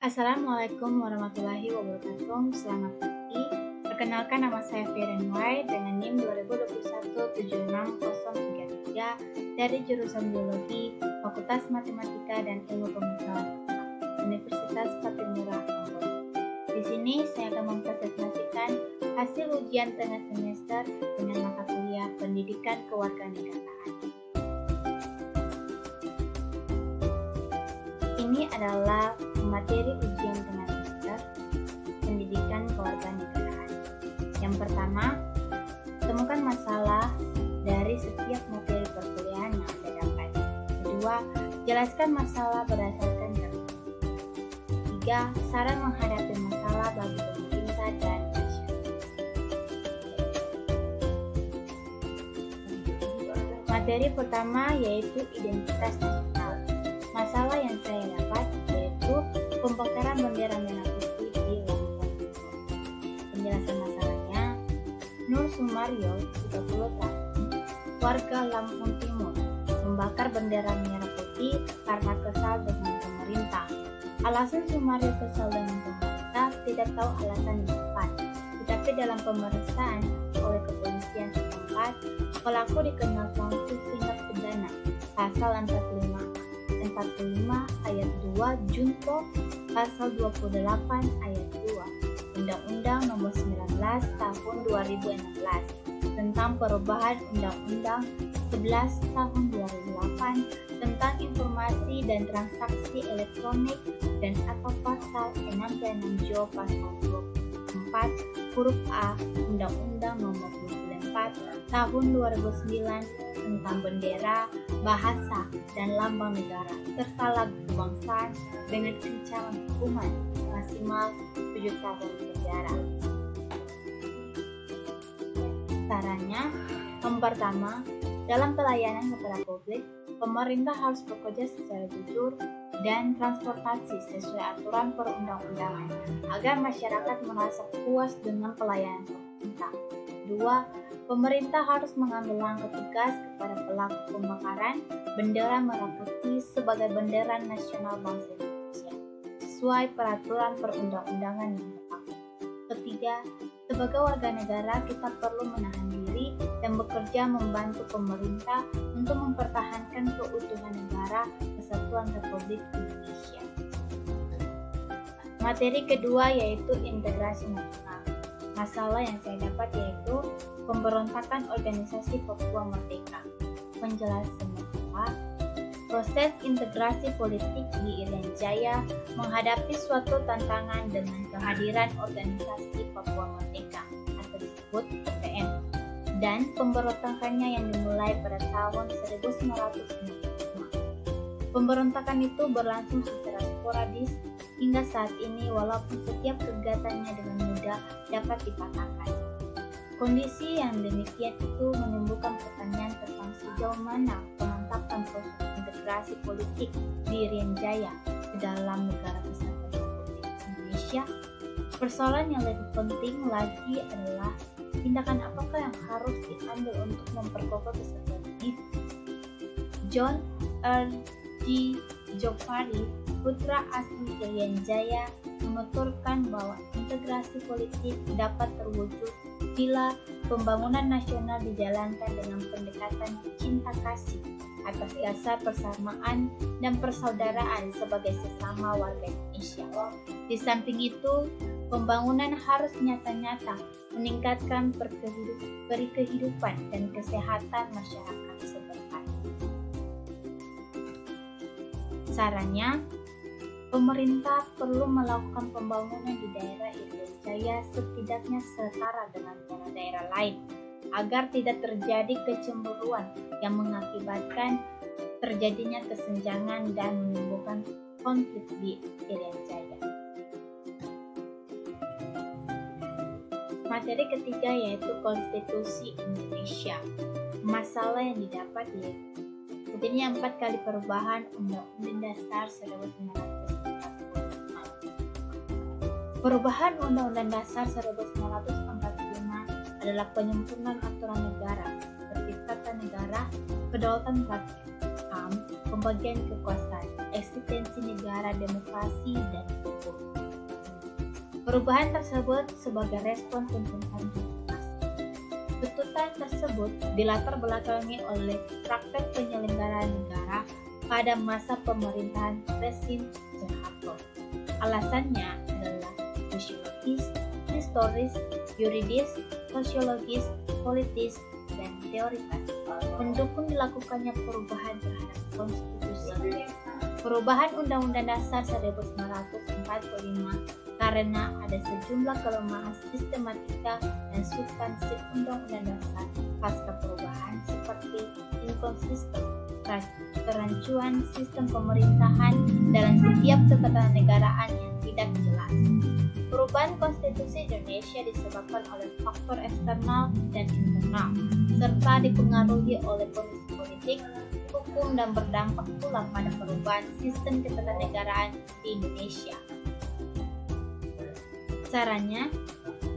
Assalamualaikum warahmatullahi wabarakatuh. Selamat pagi. Perkenalkan, nama saya Firin Wai dengan NIM 2021 76033 dari jurusan Biologi, Fakultas Matematika dan Ilmu Pengetahuan Universitas Patimura, Lombok. Di sini saya akan mempresentasikan hasil ujian tengah semester dengan mata kuliah Pendidikan Kewarganegaraan. Ini adalah materi ujian tengah semester Pendidikan Kewarganegaraan. Yang pertama, temukan masalah dari setiap materi perkuliahan yang Anda dapat. Kedua, jelaskan masalah berdasarkan contoh. Tiga, saran menghadapi masalah bagi pemerintah dan masyarakat. Materi pertama yaitu identitas nasional. Masalah yang saya dapat yaitu pembakaran bendera merah putih di Lampung. Penjelasan masalahnya, Nur Sumaryo, 30 tahun, warga Lampung Timur, membakar bendera merah putih karena kesal dengan pemerintah. Alasan Sumaryo kesal dengan pemerintah tidak tahu alasan yang tepat, tetapi dalam pemeriksaan oleh kepolisian setempat, pelaku dikenalkan tindak pidana pasal 45 ayat 2 Junto pasal 28 ayat 2 Undang-Undang Nomor 19 Tahun 2016 tentang perubahan Undang-Undang 11 Tahun 2008 tentang informasi dan transaksi elektronik dan atau pasal 66 Jo pasal 24 huruf A Undang-Undang Nomor 24 Tahun 2009 tentang bendera, bahasa, dan lambang negara, serta lagu kebangsaan dengan ancaman hukuman maksimal 7 tahun penjara. Sarannya, yang pertama, dalam pelayanan kepada publik, pemerintah harus bekerja secara jujur dan transportasi sesuai aturan perundang-undangan agar masyarakat merasa puas dengan pelayanan pemerintah. Dua, pemerintah harus mengambil langkah tegas kepada pelaku pembakaran bendera merah putih sebagai bendera nasional bangsa Indonesia sesuai peraturan perundang-undangan yang berlaku. Ketiga, sebagai warga negara kita perlu menahan diri dan bekerja membantu pemerintah untuk mempertahankan keutuhan negara Kesatuan Republik Indonesia. Materi kedua yaitu integrasi nasional. Masalah yang saya dapat yaitu pemberontakan organisasi Papua Merdeka. Penjelasannya adalah proses integrasi politik di Irian Jaya menghadapi suatu tantangan dengan kehadiran organisasi Papua Merdeka atau disebut PPM dan pemberontakannya yang dimulai pada tahun 1995. Pemberontakan itu berlangsung secara sporadis hingga saat ini walaupun setiap kegiatannya dengan mudah dapat dipatahkan. Kondisi yang demikian itu menimbulkan pertanyaan tentang sejauh mana pemantapan proses integrasi politik di Irian Jaya ke dalam negara kesatuan Republik Indonesia. Persoalan yang lebih penting lagi adalah tindakan apakah yang harus diambil untuk memperkokoh kesatuan ini. John R.G. Jofari, putra asli Irian Jaya, menuturkan bahwa integrasi politik dapat terwujud bila pembangunan nasional dijalankan dengan pendekatan cinta kasih atas dasar persamaan dan persaudaraan sebagai sesama warga Indonesia. Di samping itu, pembangunan harus nyata-nyata meningkatkan kehidupan dan kesehatan masyarakat setempat. Sarannya, pemerintah perlu melakukan pembangunan di daerah Irian Jaya setidaknya setara dengan daerah lain agar tidak terjadi kecemburuan yang mengakibatkan terjadinya kesenjangan dan menimbulkan konflik di Irian Jaya. Materi ketiga yaitu Konstitusi Indonesia. Masalah yang didapat yaitu adanya 4 kali perubahan Undang-Undang Dasar 1945. Perubahan Undang-Undang Dasar 1945 adalah penyempurnaan aturan negara seperti tata negara, kedaulatan rakyat, HAM, pembagian kekuasaan, eksistensi negara demokrasi dan hukum. Perubahan tersebut sebagai respon tuntutan demokrasi. Tuntutan tersebut dilatar belakangi oleh praktek penyelenggaraan negara pada masa pemerintahan rezim Soeharto. Alasannya adalah sosiologis, historis, yuridis, sosiologis, politis, dan teoritis, mendukung dilakukannya perubahan terhadap konstitusi. Perubahan Undang-Undang Dasar 1945 karena ada sejumlah kelemahan sistematika dan substansi Undang-Undang Dasar pasca perubahan seperti inkonsisten, kerancuan sistem pemerintahan dalam setiap ketatanegaraan yang tidak jelas. Perubahan konstitusi Indonesia disebabkan oleh faktor eksternal dan internal, serta dipengaruhi oleh kondisi politik, hukum, dan berdampak pula pada perubahan sistem ketatanegaraan di Indonesia. Caranya,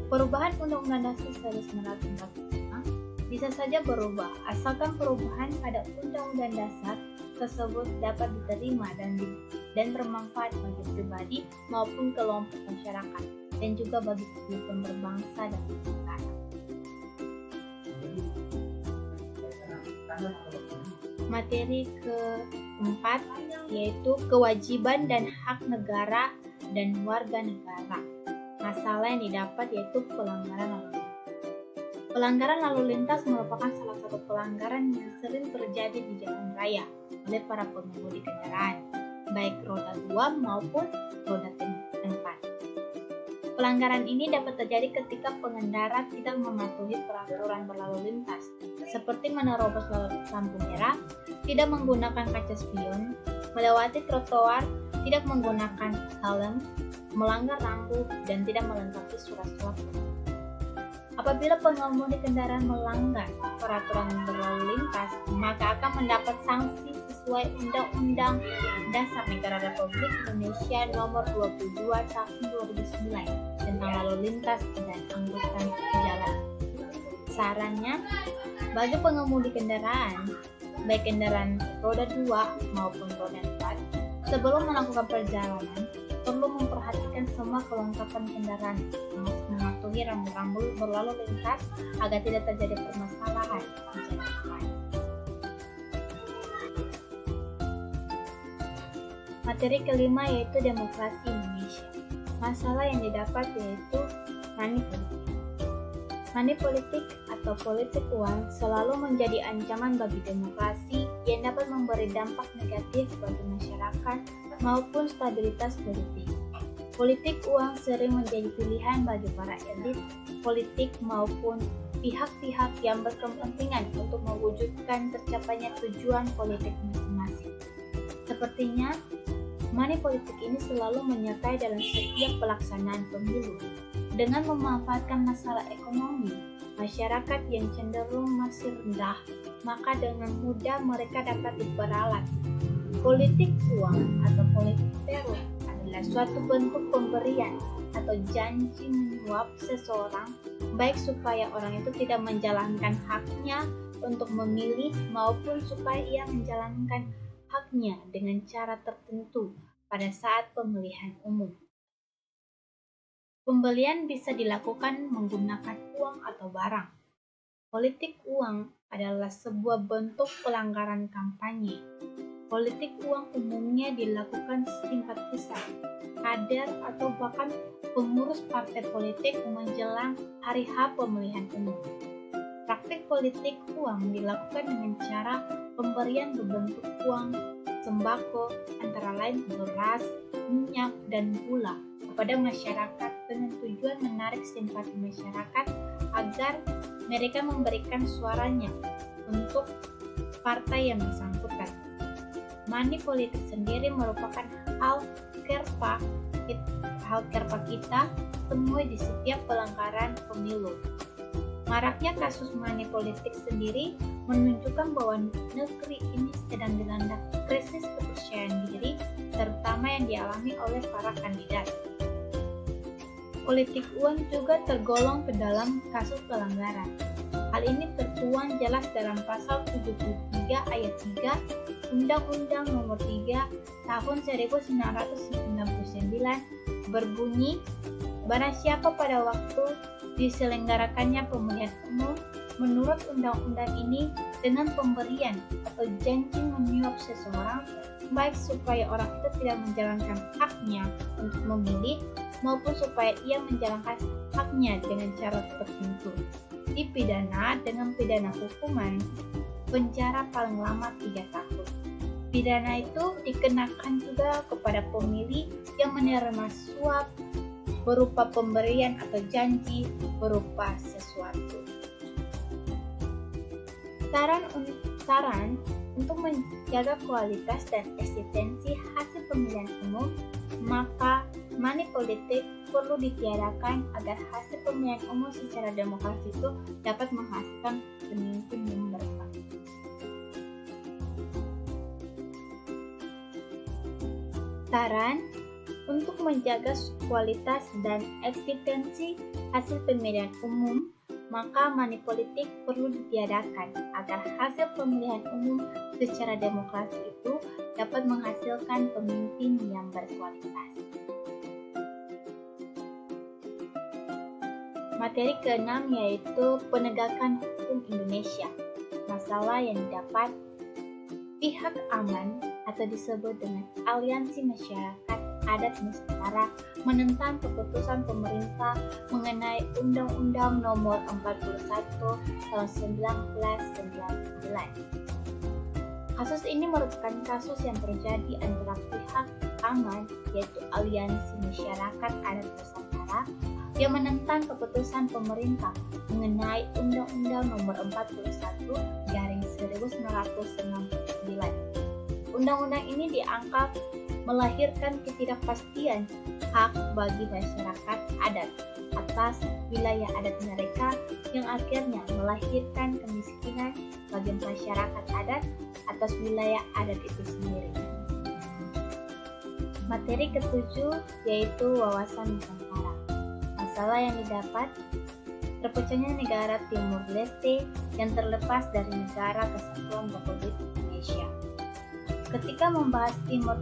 perubahan Undang-Undang Dasar 1945 bisa saja berubah asalkan perubahan pada Undang-Undang Dasar tersebut dapat diterima dan bermanfaat bagi pribadi maupun kelompok masyarakat dan juga bagi kehidupan berbangsa dan bernegara. Materi keempat yaitu kewajiban dan hak negara dan warga negara. Masalah yang didapat yaitu pelanggaran lalu lintas. Pelanggaran lalu lintas merupakan salah satu pelanggaran yang sering terjadi di jalan raya oleh para pengemudi kendaraan, baik roda 2 maupun roda 4. Pelanggaran ini dapat terjadi ketika pengendara tidak mematuhi peraturan berlalu lintas, seperti menerobos lampu merah, tidak menggunakan kaca spion, melewati trotoar, tidak menggunakan helm, melanggar lampu, dan tidak melengkapi surat-surat. Apabila pengemudi kendaraan melanggar peraturan berlalu lintas, maka akan mendapat sanksi sesuai Undang-Undang Dasar Negara Republik Indonesia Nomor 22 Tahun 2009 tentang lalu lintas dan angkutan jalan. Sarannya, bagi pengemudi kendaraan, baik kendaraan roda 2 maupun roda 4, sebelum melakukan perjalanan, perlu memperhatikan semua kelengkapan kendaraan, mematuhi rambu-rambu berlalu lintas agar tidak terjadi permasalahan di jalan raya. Materi kelima yaitu demokrasi Indonesia. Masalah yang didapat yaitu money politik. Money politik atau politik uang selalu menjadi ancaman bagi demokrasi yang dapat memberi dampak negatif bagi masyarakat maupun stabilitas politik. Politik uang sering menjadi pilihan bagi para elit politik maupun pihak-pihak yang berkepentingan untuk mewujudkan tercapainya tujuan politik masing-masing. Sepertinya, money politik ini selalu menyertai dalam setiap pelaksanaan pemilu. Dengan memanfaatkan masalah ekonomi, masyarakat yang cenderung masih rendah, maka dengan mudah mereka dapat diperalat. Politik uang atau politik teror adalah suatu bentuk pemberian atau janji menyuap seseorang, baik supaya orang itu tidak menjalankan haknya untuk memilih maupun supaya ia menjalankan haknya dengan cara tertentu pada saat pemilihan umum. Pembelian bisa dilakukan menggunakan uang atau barang. Politik uang adalah sebuah bentuk pelanggaran kampanye. Politik uang umumnya dilakukan simpatisan, kader, atau bahkan pengurus partai politik menjelang hari H pemilihan umum. Praktik politik uang dilakukan dengan cara pemberian berbentuk uang, sembako, antara lain beras, minyak, dan gula kepada masyarakat dengan tujuan menarik simpati masyarakat agar mereka memberikan suaranya untuk partai yang bersangkutan. Money politik sendiri merupakan hal kerpa kita temui di setiap pelanggaran pemilu. Maraknya kasus money politik sendiri menunjukkan bahwa negeri ini sedang dilanda krisis kepercayaan diri, terutama yang dialami oleh para kandidat. Politik uang juga tergolong ke dalam kasus pelanggaran. Hal ini tertuang jelas dalam pasal 73 ayat 3 Undang-Undang Nomor 3 Tahun 1999 berbunyi, barang siapa pada waktu diselenggarakannya pemilihan umum menurut undang-undang ini dengan pemberian atau janji menyuap seseorang, baik supaya orang itu tidak menjalankan haknya untuk memilih maupun supaya ia menjalankan haknya dengan cara tertentu, dipidana dengan pidana hukuman penjara paling lama 3 tahun. Pidana itu dikenakan juga kepada pemilih yang menerima suap berupa pemberian atau janji berupa sesuatu. Saran untuk menjaga kualitas dan eksistensi hasil pemilihan umum, maka money politik perlu ditiadakan agar hasil pemilihan umum secara demokrasi itu dapat menghasilkan pemimpin yang berkualitas. Saran untuk menjaga kualitas dan eksistensi hasil pemilihan umum, maka money politik perlu ditiadakan agar hasil pemilihan umum secara demokrasi itu dapat menghasilkan pemimpin yang berkualitas. Materi ke-6 yaitu penegakan hukum Indonesia. Masalah yang didapat pihak aman atau disebut dengan aliansi masyarakat adat Nusantara menentang keputusan pemerintah mengenai Undang-Undang Nomor 41 Tahun 1999. Kasus ini merupakan kasus yang terjadi antara pihak aman, yaitu Aliansi Masyarakat Adat Nusantara, yang menentang keputusan pemerintah mengenai Undang-Undang Nomor 41/1999. Undang-undang ini dianggap melahirkan ketidakpastian hak bagi masyarakat adat atas wilayah adat mereka, yang akhirnya melahirkan kemiskinan bagi masyarakat adat atas wilayah adat itu sendiri. Materi ke-7 yaitu wawasan Nusantara. Masalah yang didapat terpecahnya negara Timur Leste yang terlepas dari negara Kesatuan Republik Indonesia. Ketika membahas Timur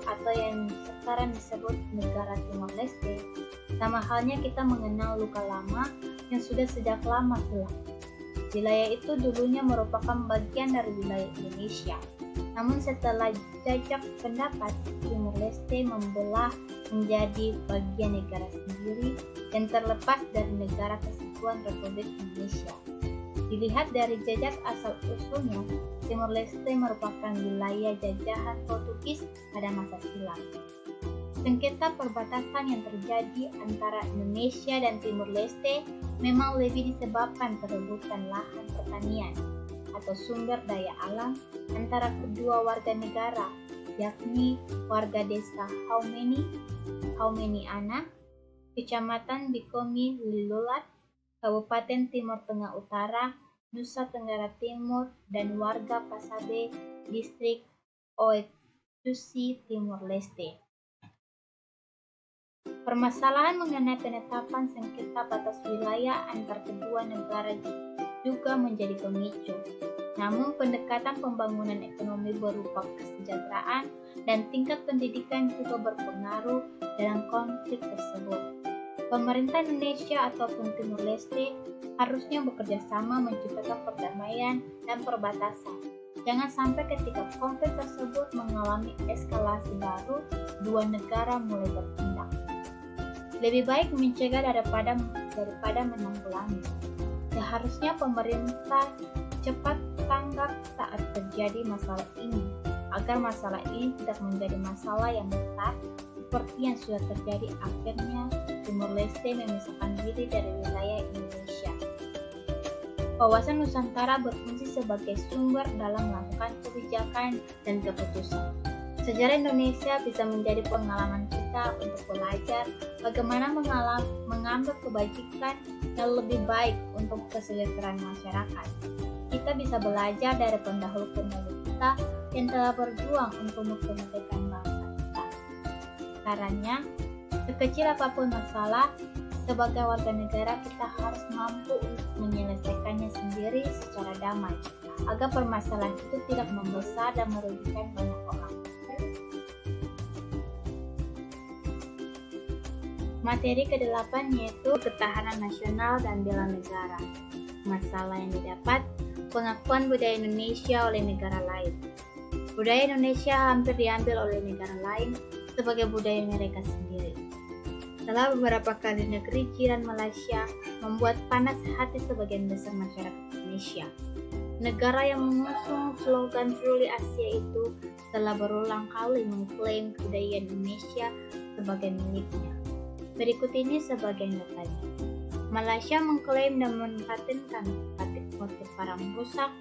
atau yang sekarang disebut negara Timor Leste, sama halnya kita mengenal luka lama yang sudah sejak lama hilang. Wilayah itu dulunya merupakan bagian dari wilayah Indonesia. Namun setelah jajak pendapat, Timor Leste membelah menjadi bagian negara sendiri yang terlepas dari negara Kesatuan Republik Indonesia. Dilihat dari jejak asal-usulnya, Timor Leste merupakan wilayah jajahan Portugis pada masa silam. Sengketa perbatasan yang terjadi antara Indonesia dan Timor Leste memang lebih disebabkan perebutan lahan pertanian atau sumber daya alam antara kedua warga negara, yakni warga desa Haumeni-Ana, Kecamatan Bikomi Lilolat, Kabupaten Timur Tengah Utara, Nusa Tenggara Timur, dan warga Pasabe, Distrik Oecusi, Timor Leste. Permasalahan mengenai penetapan sengketa batas wilayah antar kedua negara juga menjadi pemicu. Namun pendekatan pembangunan ekonomi berupa kesejahteraan dan tingkat pendidikan juga berpengaruh dalam konflik tersebut. Pemerintah Indonesia ataupun Timor Leste harusnya bekerja sama menciptakan perdamaian dan perbatasan. Jangan sampai ketika konflik tersebut mengalami eskalasi baru, dua negara mulai bertindak. Lebih baik mencegah daripada menanggulangi. Seharusnya pemerintah cepat tanggap saat terjadi masalah ini, agar masalah ini tidak menjadi masalah yang besar seperti yang sudah terjadi. Akhirnya Timor Leste memisahkan diri dari wilayah Indonesia. Wawasan Nusantara berfungsi sebagai sumber dalam melakukan kebijakan dan keputusan. Sejarah Indonesia bisa menjadi pengalaman kita untuk belajar bagaimana mengambil kebajikan yang lebih baik untuk kesejahteraan masyarakat. Kita bisa belajar dari pendahulu-pendahulu kita yang telah berjuang untuk kemerdekaan bangsa kita. Caranya, sekecil apapun masalah, Sebagai warga negara, kita harus mampu untuk menyelesaikannya sendiri secara damai, agar permasalahan itu tidak membesar dan merugikan banyak orang. Materi ke-8 yaitu ketahanan nasional dan bela negara. Masalah yang didapat, pengakuan budaya Indonesia oleh negara lain. Budaya Indonesia hampir diambil oleh negara lain sebagai budaya mereka sendiri. Setelah beberapa kali negeri jiran Malaysia membuat panas hati sebagian besar masyarakat Indonesia. Negara yang mengusung slogan Truly Asia itu telah berulang kali mengklaim kebudayaan Indonesia sebagai miliknya. Berikut ini sebagian datanya. Malaysia mengklaim dan mempatenkan batik motif parang rusak,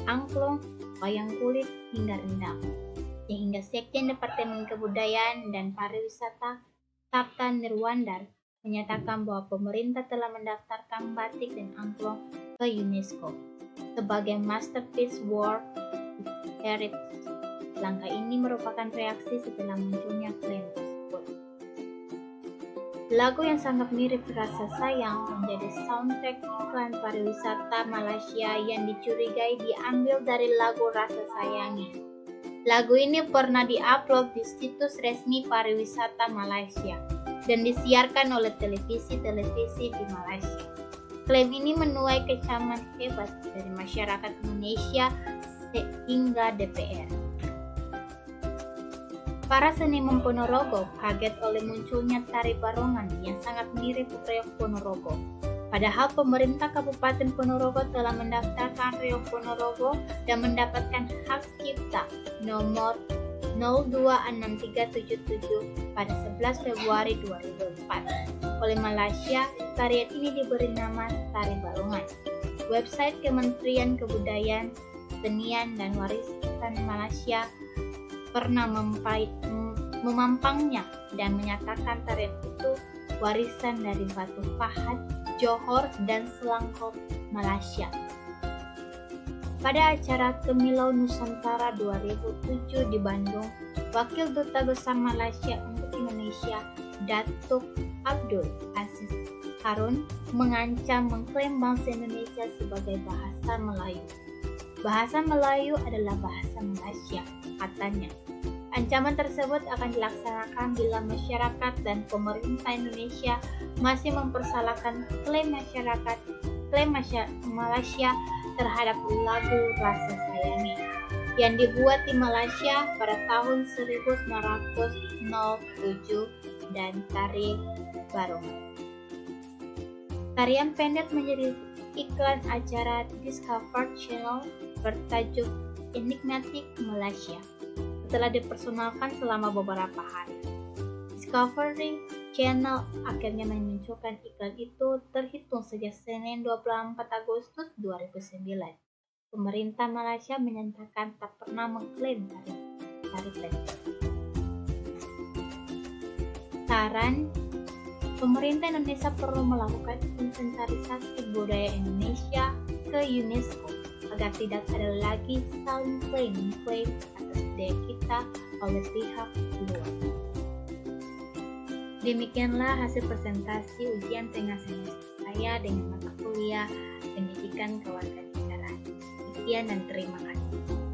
angklung, wayang kulit, hingga rendang. Sehingga Sekjen Departemen Kebudayaan dan Pariwisata Sabta Nirwandar menyatakan bahwa pemerintah telah mendaftarkan batik dan angklung ke UNESCO sebagai Masterpiece World Heritage. Langkah ini merupakan reaksi setelah munculnya klaim tersebut. Lagu yang sangat mirip Rasa Sayang menjadi soundtrack iklan pariwisata Malaysia yang dicurigai diambil dari lagu Rasa Sayangi. Lagu ini pernah diupload di situs resmi pariwisata Malaysia dan disiarkan oleh televisi-televisi di Malaysia. Klaim ini menuai kecaman hebat dari masyarakat Indonesia hingga DPR. Para seniman Ponorogo kaget oleh munculnya tari barongan yang sangat mirip reog Ponorogo. Padahal pemerintah Kabupaten Ponorogo telah mendaftarkan reog Ponorogo dan mendapatkan hak cipta nomor 026377 pada 11 Februari 2004. Oleh Malaysia, tarian ini diberi nama Tari Barongan. Website Kementerian Kebudayaan, Senian dan Warisan Malaysia pernah memampangnya dan menyatakan tarian itu warisan dari Batu Pahat, Johor, dan Selangor, Malaysia. Pada acara Kemilau Nusantara 2007 di Bandung, Wakil Duta Besar Malaysia untuk Indonesia, Datuk Abdul Aziz Harun, mengancam mengklaim bangsa Indonesia sebagai bahasa Melayu. Bahasa Melayu adalah bahasa Malaysia, katanya. Ancaman tersebut akan dilaksanakan bila masyarakat dan pemerintah Indonesia masih mempersalahkan klaim Malaysia terhadap lagu Rasa Sayangi yang dibuat di Malaysia pada tahun 1907 dan Tari Barongan. Tarian pendek menjadi iklan acara Discovery Channel bertajuk Enigmatic Malaysia setelah dipersonalkan selama beberapa hari. Discovery Channel akhirnya memunculkan iklan itu terhitung sejak Senin 24 Agustus 2009. Pemerintah Malaysia menyatakan tak pernah mengklaim tari pendek. Saran, pemerintah Indonesia perlu melakukan inventarisasi budaya Indonesia ke UNESCO agar tidak ada lagi saling klaim atas budaya kita oleh pihak luar. Demikianlah hasil presentasi ujian tengah semester saya dengan mata kuliah Pendidikan Kewarganegaraan. Sekian dan terima kasih.